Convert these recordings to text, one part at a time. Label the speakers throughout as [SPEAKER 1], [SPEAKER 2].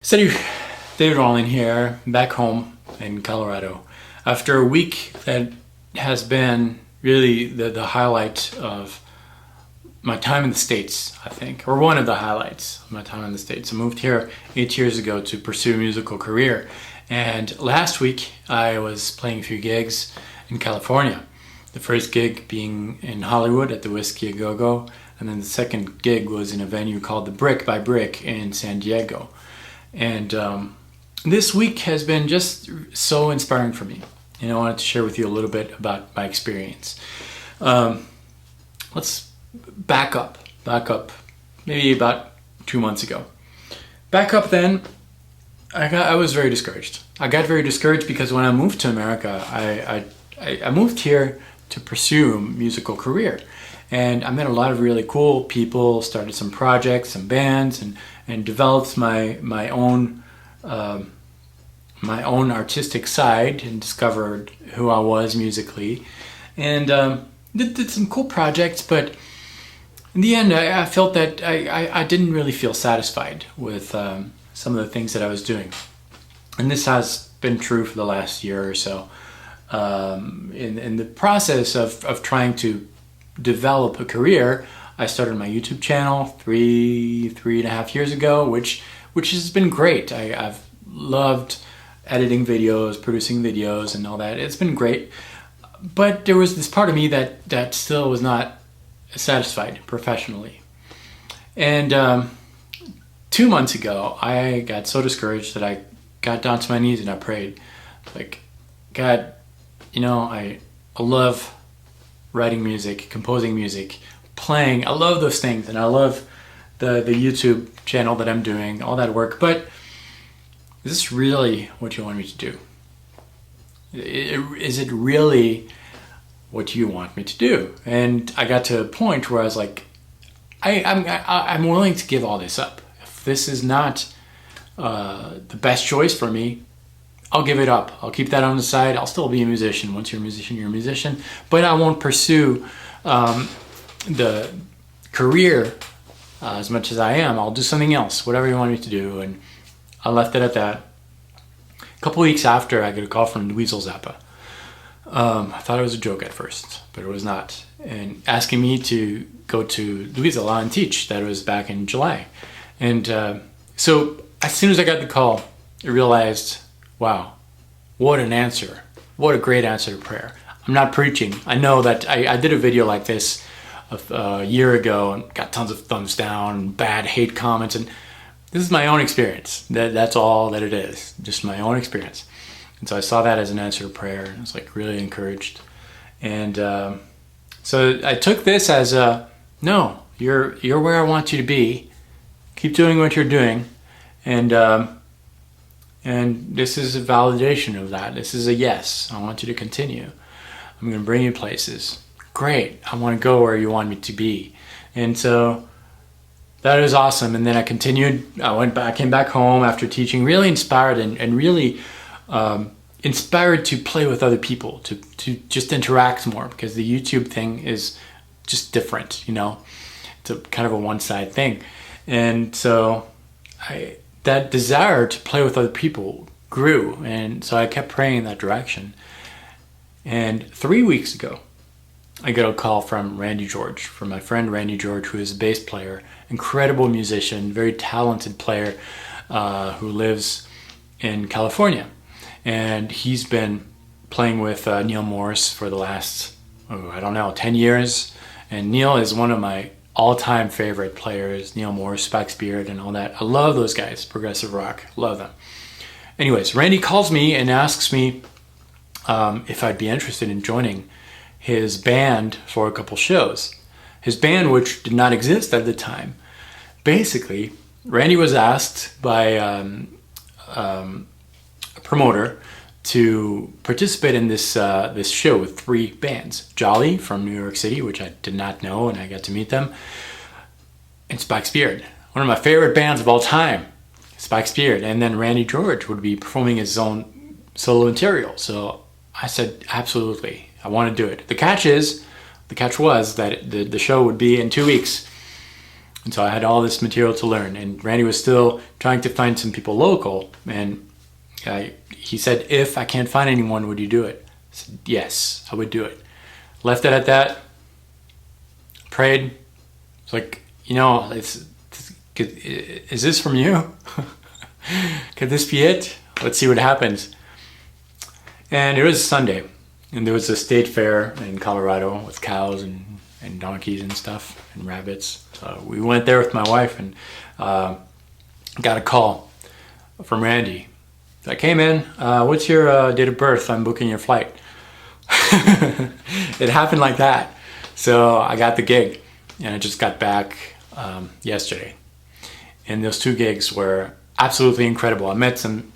[SPEAKER 1] So David Walling here, back home in Colorado. After a week that has been really the highlight of my time in the States, I think, or one of the highlights of my time in the States. I moved here 8 years ago to pursue a musical career. And last week I was playing a few gigs in California. The first gig being in Hollywood at the Whiskey A Go-Go, and then the second gig was in a venue called the Brick by Brick in San Diego. And this week has been just so inspiring for me. And I wanted to share with you a little bit about my experience. Let's back up maybe about 2 months ago. Back up then, I was very discouraged. I got very discouraged because when I moved to America, I moved here to pursue a musical career. And I met a lot of really cool people, started some projects, some bands, and developed my own artistic side and discovered who I was musically. And did some cool projects, but in the end, I felt that I didn't really feel satisfied with some of the things that I was doing. And this has been true for the last year or so. In the process of trying to develop a career, I started my YouTube channel three and a half years ago, which has been great. I've loved editing videos, producing videos, and all that. It's been great. But there was this part of me that still was not satisfied professionally. And 2 months ago, I got so discouraged that I got down to my knees and I prayed. Like, God, I love writing music, composing music, playing. I love those things, and I love the YouTube channel that I'm doing, all that work. But is this really what you want me to do? Is it really what you want me to do? And I got to a point where I was like, I'm willing to give all this up. If this is not the best choice for me, I'll give it up. I'll keep that on the side. I'll still be a musician. Once you're a musician, you're a musician. But I won't pursue the career as much as I am. I'll do something else, whatever you want me to do. And I left it at that. A couple weeks after, I got a call from Weasel Zappa. I thought it was a joke at first, but it was not. And asking me to go to Louisville and teach. That was back in July. And so as soon as I got the call, I realized, wow, what an answer. What a great answer to prayer. I'm not preaching. I know that I did a video like this a year ago and got tons of thumbs down, bad hate comments, and this is my own experience. That's all that it is, just my own experience. And so I saw that as an answer to prayer, and I was like really encouraged. And so I took this as no, you're where I want you to be. Keep doing what you're doing, and this is a validation of that. This is a yes. I want you to continue. I'm going to bring you places. Great. I want to go where you want me to be. And so that is awesome. And then I continued. I came back home after teaching, really inspired and really inspired to play with other people, to just interact more, because the YouTube thing is just different, It's a kind of a one-side thing. And so that desire to play with other people grew, and so I kept praying in that direction. And 3 weeks ago, I got a call from Randy George, from my friend Randy George, who is a bass player, incredible musician, very talented player, who lives in California. And he's been playing with Neil Morris for the last, 10 years. And Neil is one of my all-time favorite players, Neil Morris, Spike Beard, and all that. I love those guys, progressive rock, love them. Anyways, Randy calls me and asks me if I'd be interested in joining his band for a couple shows. His band, which did not exist at the time. Basically, Randy was asked by a promoter to participate in this show with 3 bands. Jolly from New York City, which I did not know, and I got to meet them. And Spike Beard, one of my favorite bands of all time, Spike Beard. And then Randy George would be performing his own solo material. So I said, absolutely, I want to do it. The catch was that the show would be in 2 weeks. And so I had all this material to learn, and Randy was still trying to find some people local, and he said, if I can't find anyone, would you do it? I said, yes, I would do it. Left it at that, prayed. It's like, you know, is this from you? Could this be it? Let's see what happens. And it was Sunday, and there was a state fair in Colorado with cows and donkeys and stuff and rabbits. So we went there with my wife, and got a call from Randy. I came in, what's your date of birth? I'm booking your flight. It happened like that. So I got the gig, and I just got back yesterday. And those 2 gigs were absolutely incredible. I met some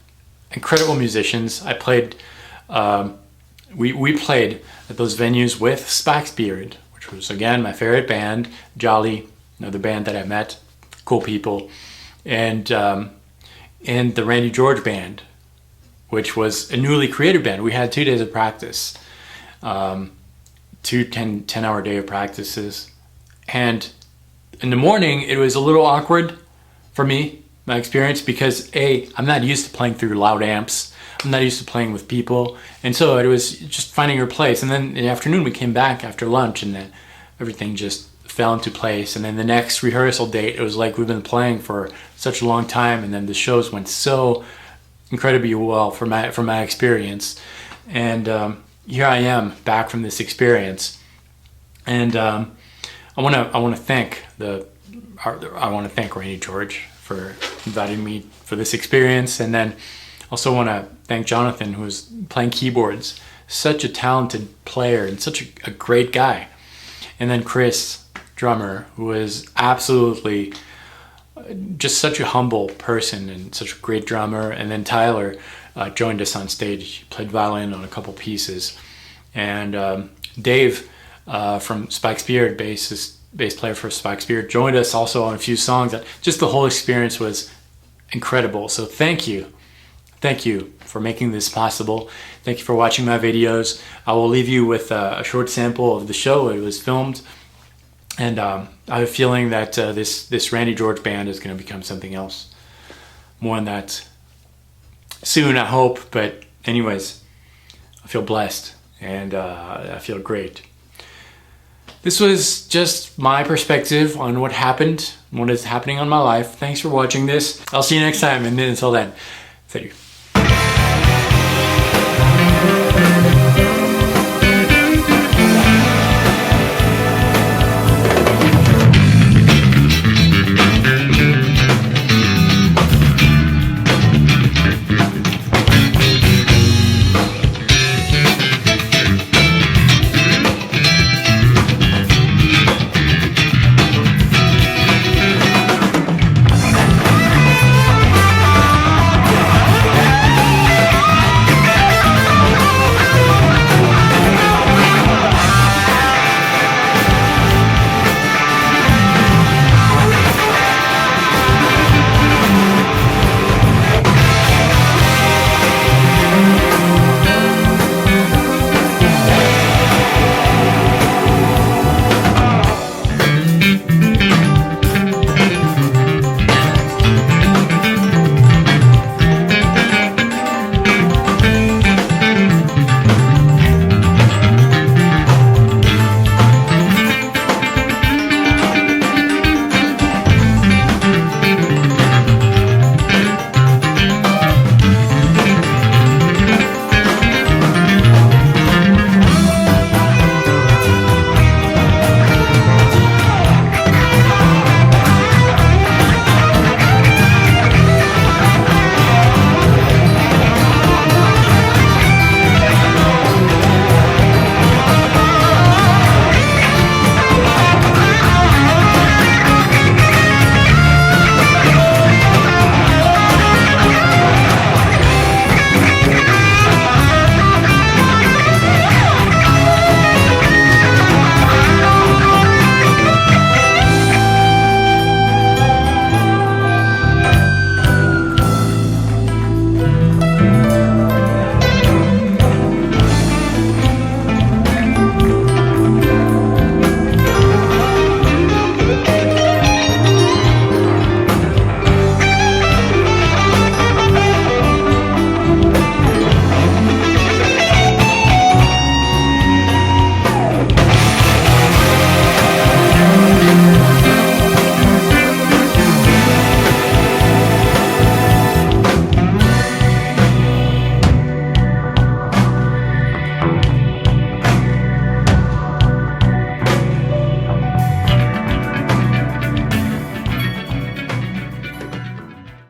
[SPEAKER 1] incredible musicians. I played, we played at those venues with Spike's Beard, which was, again, my favorite band, Jolly, another band that I met, cool people, and the Randy George Band, which was a newly created band. We had 2 days of practice, 2 10-hour day of practices. And in the morning, it was a little awkward for me, my experience, because I'm not used to playing through loud amps. I'm not used to playing with people. And so it was just finding your place. And then in the afternoon, we came back after lunch, and then everything just fell into place. And then the next rehearsal date, it was like we've been playing for such a long time, and then the shows went so incredibly well for my experience. And here I am back from this experience, and I want to thank Randy George for inviting me for this experience, and then also want to thank Jonathan, who was playing keyboards, such a talented player and such a great guy, and then Chris, drummer, who was absolutely just such a humble person and such a great drummer. And then Tyler joined us on stage. He played violin on a couple pieces. And Dave from Spike's Beard, bass player for Spike's Beard, joined us also on a few songs. Just the whole experience was incredible. So thank you. Thank you for making this possible. Thank you for watching my videos. I will leave you with a short sample of the show. It was filmed. And I have a feeling that this Randy George Band is going to become something else. More on that soon, I hope. But anyways, I feel blessed, and I feel great. This was just my perspective on what happened, what is happening on my life. Thanks for watching this. I'll see you next time, and until then, thank you.